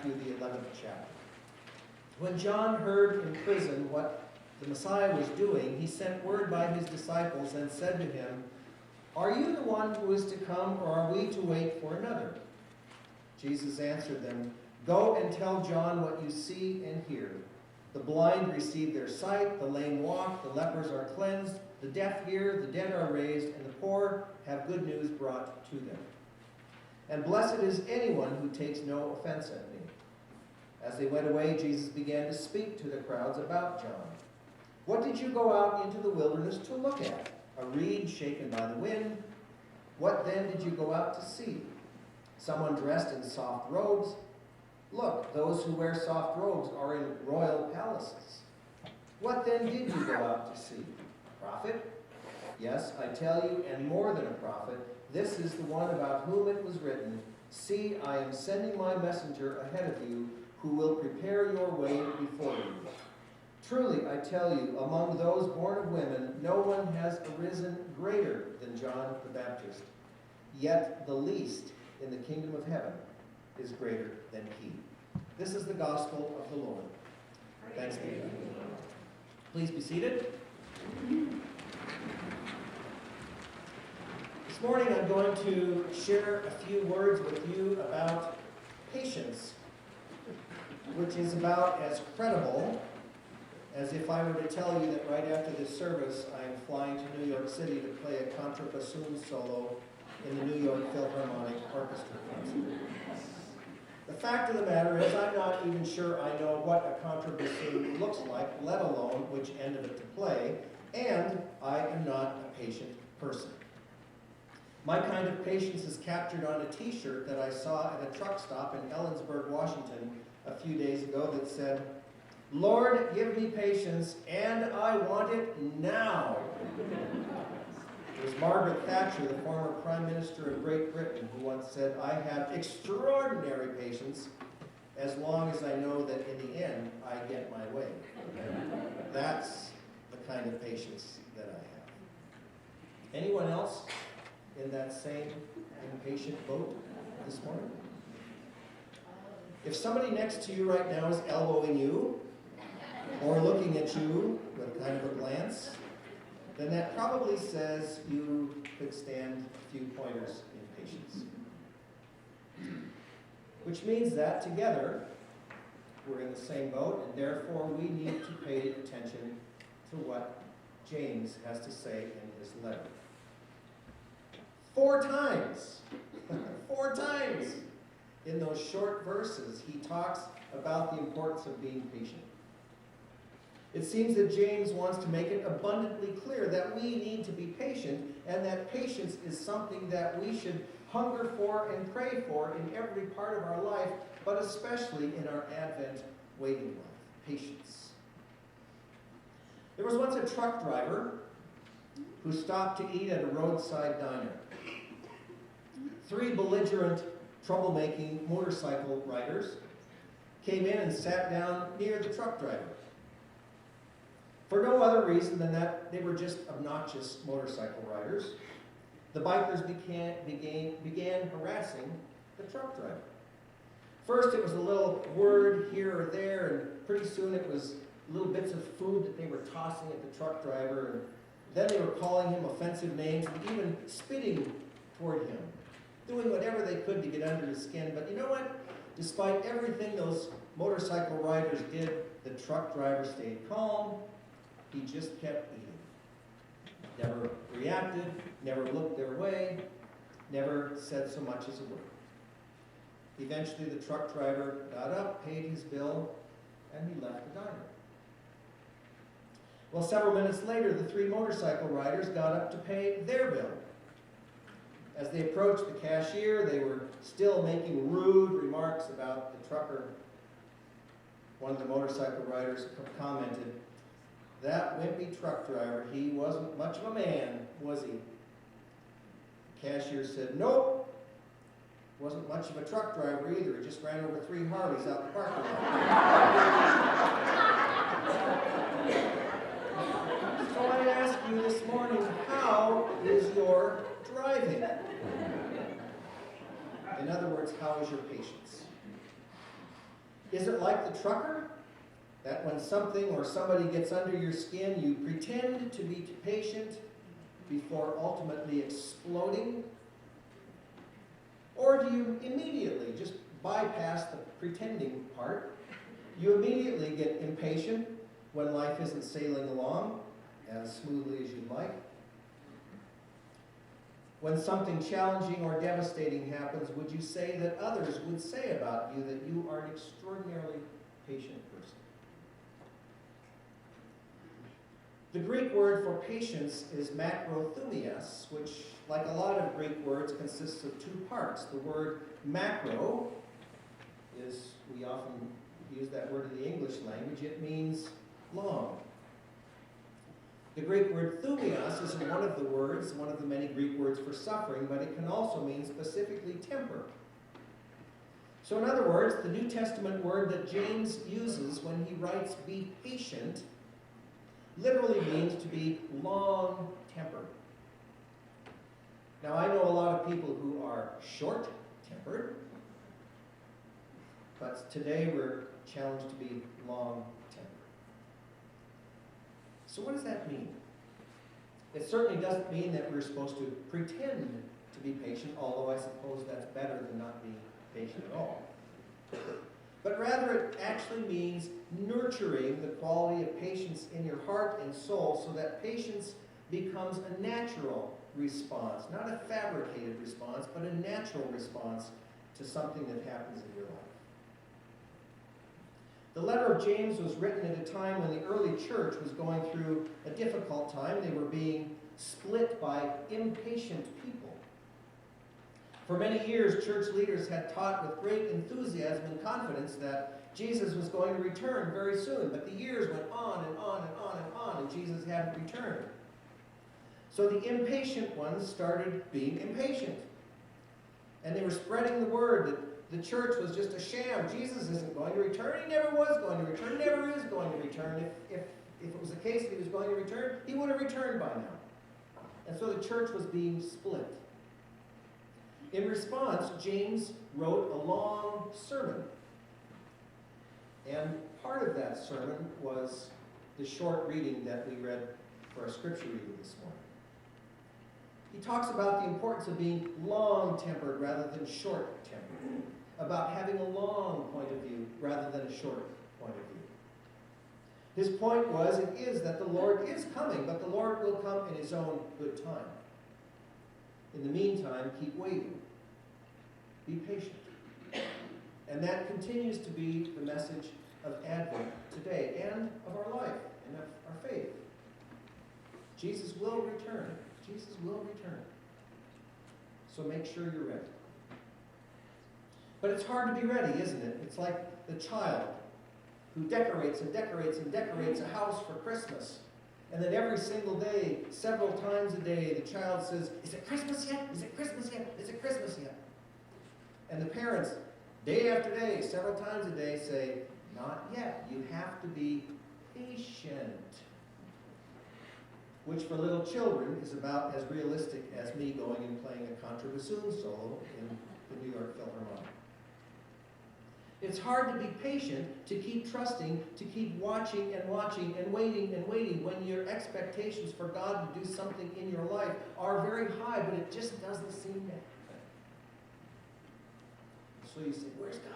Matthew, the 11th chapter. When John heard in prison what the Messiah was doing, he sent word by his disciples and said to him, "Are you the one who is to come, or are we to wait for another?" Jesus answered them, "Go and tell John what you see and hear. The blind receive their sight, the lame walk, the lepers are cleansed, the deaf hear, the dead are raised, and the poor have good news brought to them. And blessed is anyone who takes no offense at me." As they went away, Jesus began to speak to the crowds about John. "What did you go out into the wilderness to look at? A reed shaken by the wind? What then did you go out to see? Someone dressed in soft robes? Look, those who wear soft robes are in royal palaces. What then did you go out to see? A prophet? Yes, I tell you, and more than a prophet. This is the one about whom it was written, 'See, I am sending my messenger ahead of you, who will prepare your way before you.' Truly, I tell you, among those born of women, no one has arisen greater than John the Baptist. Yet the least in the kingdom of heaven is greater than he." This is the gospel of the Lord. Thanks be to God. Please be seated. This morning I'm going to share a few words with you about patience, which is about as credible as if I were to tell you that right after this service I am flying to New York City to play a contrabassoon solo in the New York Philharmonic Orchestra concert. The fact of the matter is I'm not even sure I know what a contrabassoon looks like, let alone which end of it to play, and I am not a patient person. My kind of patience is captured on a t-shirt that I saw at a truck stop in Ellensburg, Washington a few days ago that said, "Lord, give me patience, and I want it now." It was Margaret Thatcher, the former Prime Minister of Great Britain, who once said, "I have extraordinary patience as long as I know that in the end I get my way." That's the kind of patience that I have. Anyone else in that same impatient boat this morning? If somebody next to you right now is elbowing you or looking at you with kind of a glance, then that probably says you could stand a few pointers in patience. Which means that together we're in the same boat, and therefore we need to pay attention to what James has to say in his letter. 4 times, 4 times in those short verses, he talks about the importance of being patient. It seems that James wants to make it abundantly clear that we need to be patient, and that patience is something that we should hunger for and pray for in every part of our life, but especially in our Advent waiting life. Patience. There was once a truck driver who stopped to eat at a roadside diner. 3 belligerent, troublemaking motorcycle riders came in and sat down near the truck driver. For no other reason than that they were just obnoxious motorcycle riders. The bikers began harassing the truck driver. First it was a little word here or there, and pretty soon it was little bits of food that they were tossing at the truck driver, and then they were calling him offensive names and even spitting toward him, doing whatever they could to get under his skin. But you know what? Despite everything those motorcycle riders did, the truck driver stayed calm. He just kept eating. Never reacted, never looked their way, never said so much as a word. Eventually the truck driver got up, paid his bill, and he left the diner. Well, several minutes later, the 3 motorcycle riders got up to pay their bill. As they approached the cashier, they were still making rude remarks about the trucker. One of the motorcycle riders commented, "That wimpy truck driver, he wasn't much of a man, was he?" The cashier said, "Nope, wasn't much of a truck driver either. He just ran over 3 Harleys out the parking lot." So I ask you this morning, how is your driving? In other words, how is your patience? Is it like the trucker? That when something or somebody gets under your skin, you pretend to be patient before ultimately exploding? Or do you immediately just bypass the pretending part? You immediately get impatient when life isn't sailing along as smoothly as you'd like? When something challenging or devastating happens, would you say that others would say about you that you are an extraordinarily patient person? The Greek word for patience is macrothumias, which, like a lot of Greek words, consists of two parts. The word macro is, we often use that word in the English language, it means long. The Greek word thumios is one of the words, one of the many Greek words for suffering, but it can also mean specifically temper. So in other words, the New Testament word that James uses when he writes, be patient, literally means to be long-tempered. Now I know a lot of people who are short-tempered, but today we're challenged to be long-tempered. So what does that mean? It certainly doesn't mean that we're supposed to pretend to be patient, although I suppose that's better than not being patient at all. But rather it actually means nurturing the quality of patience in your heart and soul so that patience becomes a natural response, not a fabricated response, but a natural response to something that happens in your life. The letter of James was written at a time when the early church was going through a difficult time. They were being split by impatient people. For many years, church leaders had taught with great enthusiasm and confidence that Jesus was going to return very soon. But the years went on and on and on and on, and Jesus hadn't returned. So the impatient ones started being impatient. And they were spreading the word that the church was just a sham. Jesus isn't going to return. He never was going to return. Never is going to return. If it was the case that he was going to return, he would have returned by now. And so the church was being split. In response, James wrote a long sermon. And part of that sermon was the short reading that we read for our scripture reading this morning. He talks about the importance of being long-tempered rather than short-tempered, about having a long point of view rather than a short point of view. His point was, it is that the Lord is coming, but the Lord will come in his own good time. In the meantime, keep waiting. Be patient. And that continues to be the message of Advent today and of our life and of our faith. Jesus will return. Jesus will return. So make sure you're ready. But it's hard to be ready, isn't it? It's like the child who decorates and decorates and decorates a house for Christmas. And then every single day, several times a day, the child says, is it Christmas yet? Is it Christmas yet? Is it Christmas yet? And the parents, day after day, several times a day, say, not yet. You have to be patient. Which for little children is about as realistic as me going and playing a contrabassoon solo in the New York Philharmonic. It's hard to be patient, to keep trusting, to keep watching and watching and waiting when your expectations for God to do something in your life are very high, but it just doesn't seem to happen. So you say, where's God?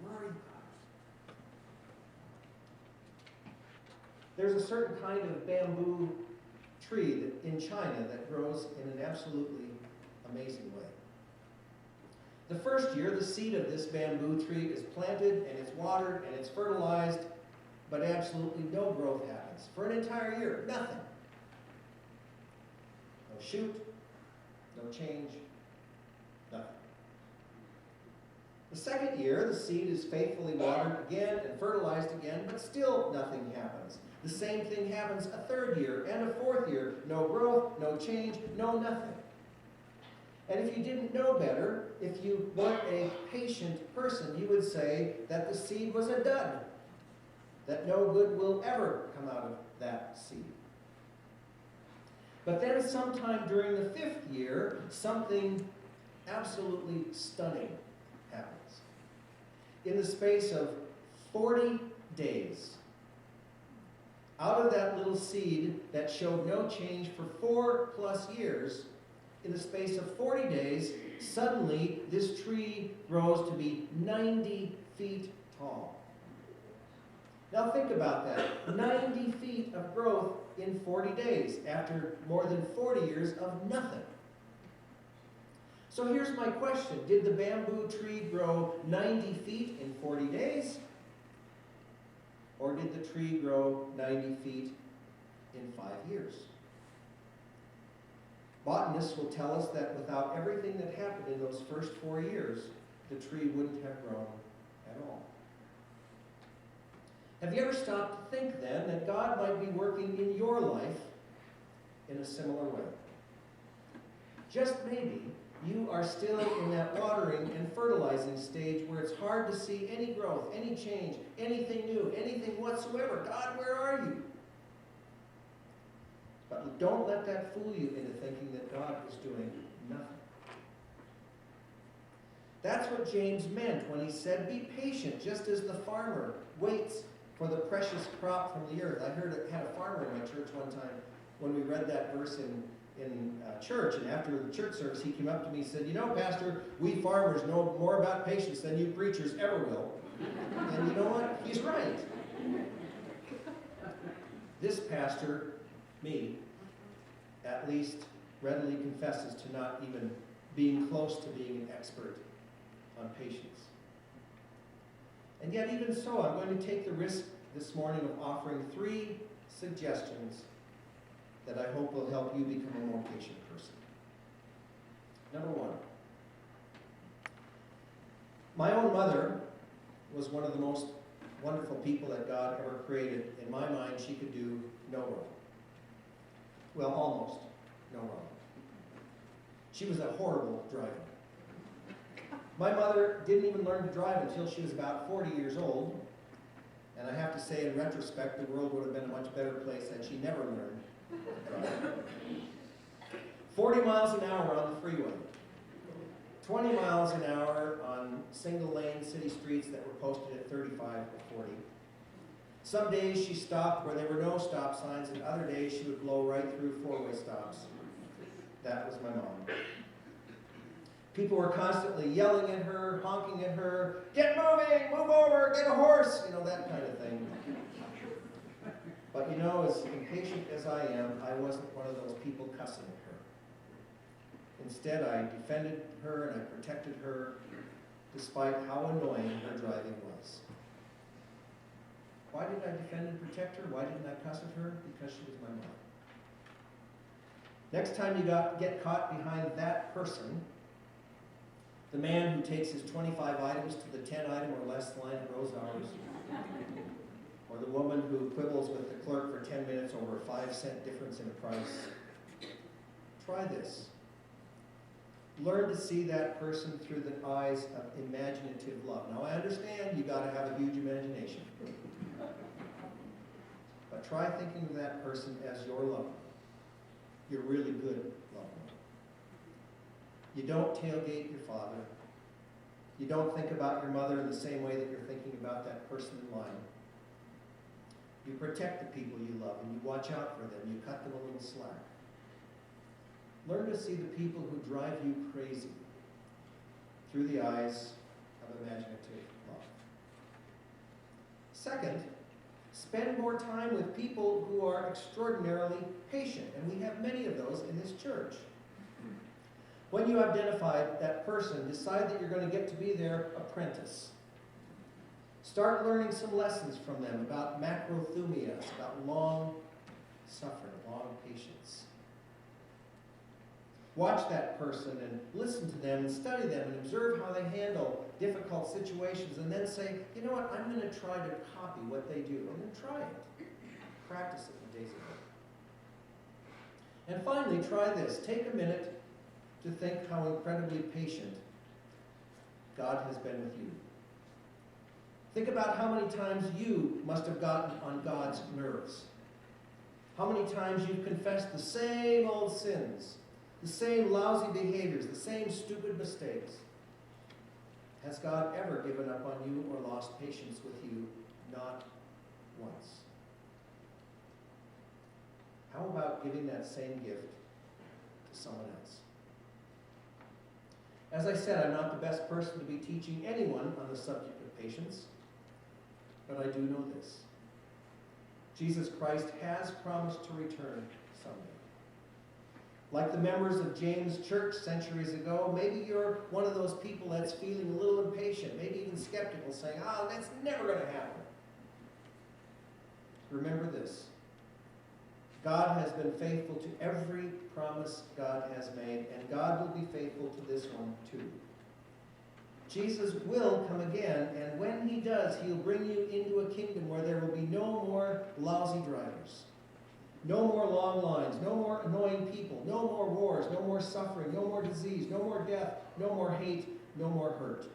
Where are you, God? There's a certain kind of bamboo tree in China that grows in an absolutely amazing way. The first year, the seed of this bamboo tree is planted and it's watered and it's fertilized, but absolutely no growth happens. For an entire year, nothing. No shoot, no change, nothing. The second year, the seed is faithfully watered again and fertilized again, but still nothing happens. The same thing happens a third year and a fourth year. No growth, no change, no nothing. And if you didn't know better, if you weren't a patient person, you would say that the seed was a dud, that no good will ever come out of that seed. But then sometime during the fifth year, something absolutely stunning happens. in the space of 40 days. Out of that little seed that showed no change for 4+ years, in the space of 40 days, suddenly this tree grows to be 90 feet tall. Now think about that. 90 feet of growth in 40 days after more than 40 years of nothing. So here's my question. Did the bamboo tree grow 90 feet in 40 days? Or did the tree grow 90 feet in 5 years? Botanists will tell us that without everything that happened in those first 4 years, the tree wouldn't have grown at all. Have you ever stopped to think then that God might be working in your life in a similar way? Just maybe you are still in that watering and fertilizing stage where it's hard to see any growth, any change, anything new, anything whatsoever. God, where are you? But don't let that fool you into thinking that God is doing nothing. That's what James meant when he said, be patient, just as the farmer waits for the precious crop from the earth. I had a farmer in my church one time when we read that verse in church, and after the church service, he came up to me and said, you know, Pastor, we farmers know more about patience than you preachers ever will. And you know what? He's right. This pastor, me, at least readily confesses to not even being close to being an expert on patience. And yet, even so, I'm going to take the risk this morning of offering 3 suggestions that I hope will help you become a more patient person. Number 1. My own mother was one of the most wonderful people that God ever created. In my mind, she could do no wrong. Well, almost no wrong. She was a horrible driver. My mother didn't even learn to drive until she was about 40 years old. And I have to say, in retrospect, the world would have been a much better place had she never learned to drive. 40 miles an hour on the freeway. 20 miles an hour on single-lane city streets that were posted at 35 or 40. Some days she stopped where there were no stop signs, and other days she would blow right through 4-way stops. That was my mom. People were constantly yelling at her, honking at her, get moving, move over, get a horse, that kind of thing. But as impatient as I am, I wasn't one of those people cussing at her. Instead, I defended her and I protected her, despite how annoying her driving was. Why did I defend and protect her? Why didn't I cuss at her? Because she was my mom. Next time you get caught behind that person, the man who takes his 25 items to the 10-item or less line at Rose Hours, or the woman who quibbles with the clerk for 10 minutes over a 5-cent difference in a price, try this. Learn to see that person through the eyes of imaginative love. Now, I understand you got to have a huge imagination. But try thinking of that person as your lover. Your really good lover. You don't tailgate your father. You don't think about your mother in the same way that you're thinking about that person in line. You protect the people you love and you watch out for them. You cut them a little slack. Learn to see the people who drive you crazy through the eyes of imaginative love. Second, spend more time with people who are extraordinarily patient, and we have many of those in this church. When you identify that person, decide that you're going to get to be their apprentice. Start learning some lessons from them about macrothumia, about long suffering, long patience. Watch that person and listen to them and study them and observe how they handle difficult situations, and then say, you know what, I'm going to try to copy what they do. I'm going to try it. Practice it in days ahead. And finally, try this. Take a minute to think how incredibly patient God has been with you. Think about how many times you must have gotten on God's nerves. How many times you've confessed the same old sins, the same lousy behaviors, the same stupid mistakes. Has God ever given up on you or lost patience with you? Not once. How about giving that same gift to someone else? As I said, I'm not the best person to be teaching anyone on the subject of patience, but I do know this. Jesus Christ has promised to return someday. Like the members of James' church centuries ago, maybe you're one of those people that's feeling a little impatient, maybe even skeptical, saying, oh, that's never going to happen. Remember this. God has been faithful to every promise God has made, and God will be faithful to this one too. Jesus will come again, and when he does, he'll bring you into a kingdom where there will be no more lousy drivers, no more long lines, no more annoying people, no more wars, no more suffering, no more disease, no more death, no more hate, no more hurt.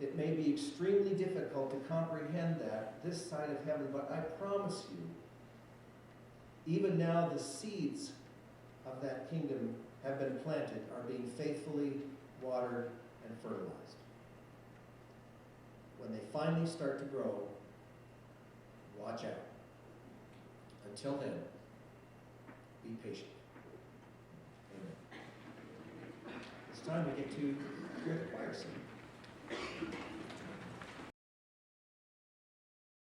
It may be extremely difficult to comprehend that this side of heaven, but I promise you, even now the seeds of that kingdom have been planted, are being faithfully watered and fertilized. When they finally start to grow, watch out. Until then, be patient. Amen. It's time to get to hear the choir sing.